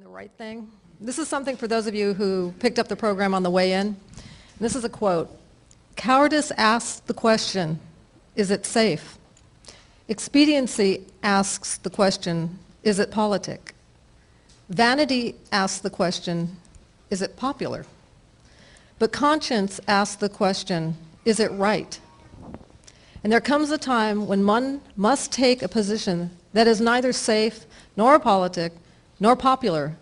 The right thing. This is something for those of you who picked up the program on the way in. This is a quote. Cowardice asks the question, is it safe? Expediency asks the question, is it politic? Vanity asks the question, is it popular? But conscience asks the question, is it right? And there comes a time when one must take a position that is neither safe nor politic nor popular,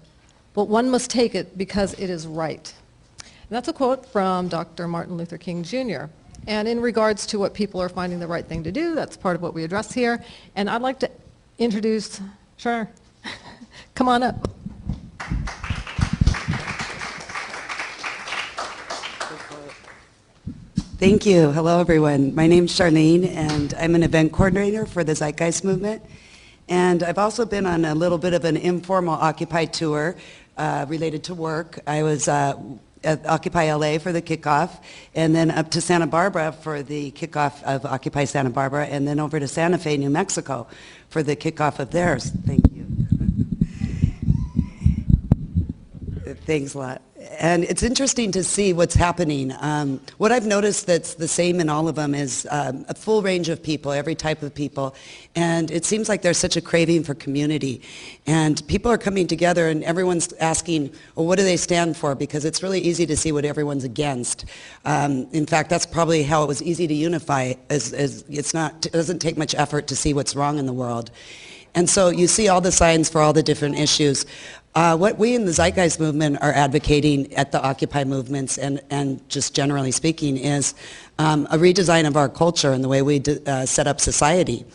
but one must take it because it is right. And that's a quote from Dr. Martin Luther King Jr. And in regards to what people are finding the right thing to do, that's part of what we address here. And I'd like to introduce, sure, come on up. Thank you. Hello, everyone. My name's Charlene, and I'm an event coordinator for the Zeitgeist movement. And I've also been on a little bit of an informal Occupy tour related to work. I was at Occupy LA for the kickoff, and then up to Santa Barbara for the kickoff of Occupy Santa Barbara, and then over to Santa Fe, New Mexico for the kickoff of theirs. Thank you. Thanks a lot. And it's interesting to see what's happening. What I've noticed that's the same in all of them is a full range of people, every type of people. And it seems like there's such a craving for community. And people are coming together and everyone's asking, well, what do they stand for? Because it's really easy to see what everyone's against. In fact, that's probably how it was easy to unify. It doesn't take much effort to see what's wrong in the world. And so you see all the signs for all the different issues. What we in the Zeitgeist movement are advocating at the Occupy movements and just generally speaking is a redesign of our culture and the way we set up society.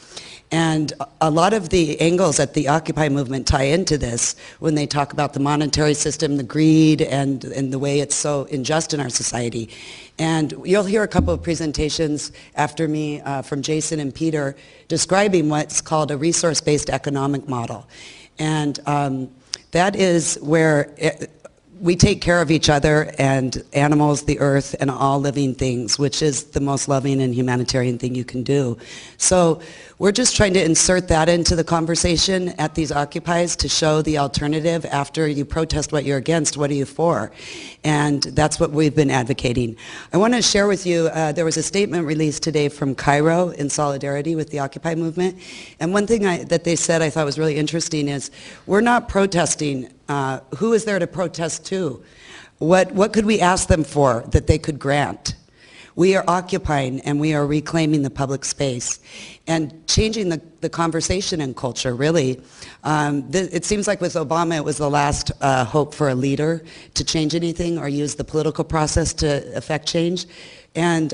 And a lot of the angles at the Occupy movement tie into this when they talk about the monetary system, the greed, and the way it's so unjust in our society. And you'll hear a couple of presentations after me from Jason and Peter describing what's called a resource-based economic model. And that is where we take care of each other and animals, the earth, and all living things, which is the most loving and humanitarian thing you can do. So we're just trying to insert that into the conversation at these Occupies to show the alternative. After you protest what you're against, what are you for? And that's what we've been advocating. I want to share with you, there was a statement released today from Cairo in solidarity with the Occupy movement. And one thing that they said I thought was really interesting is, we're not protesting. Who is there to protest to? What could we ask them for that they could grant? We are occupying and we are reclaiming the public space and changing the conversation and culture, really. It seems like with Obama it was the last hope for a leader to change anything or use the political process to affect change. And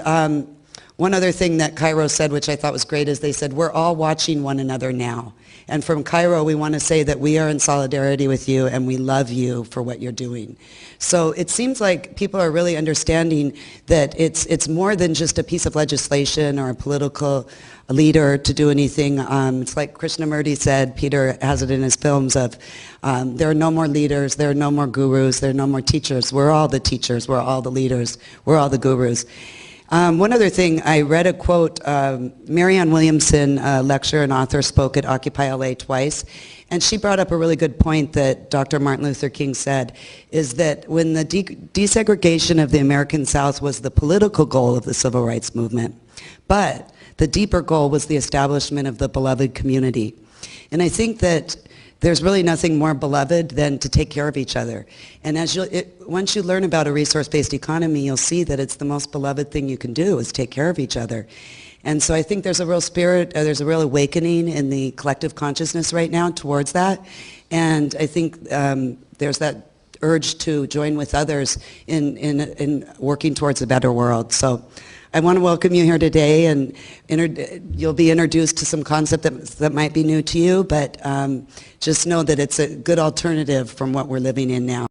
one other thing that Cairo said, which I thought was great, is they said, we're all watching one another now. And from Cairo, we want to say that we are in solidarity with you and we love you for what you're doing. So it seems like people are really understanding that it's more than just a piece of legislation or a political leader to do anything. It's like Krishnamurti said, Peter has it in his films, of there are no more leaders, there are no more gurus, there are no more teachers. We're all the teachers, we're all the leaders, we're all the gurus. One other thing, I read a quote, Marianne Williamson, lecturer and author, spoke at Occupy LA twice, and she brought up a really good point that Dr. Martin Luther King said, is that when the desegregation of the American South was the political goal of the civil rights movement, but the deeper goal was the establishment of the beloved community. And I think that there's really nothing more beloved than to take care of each other. And once you learn about a resource-based economy, you'll see that it's the most beloved thing you can do, is take care of each other. And so I think there's a real spirit, there's a real awakening in the collective consciousness right now towards that. And I think there's that urge to join with others in working towards a better world. So I want to welcome you here today, and you'll be introduced to some concept that might be new to you, but just know that it's a good alternative from what we're living in now.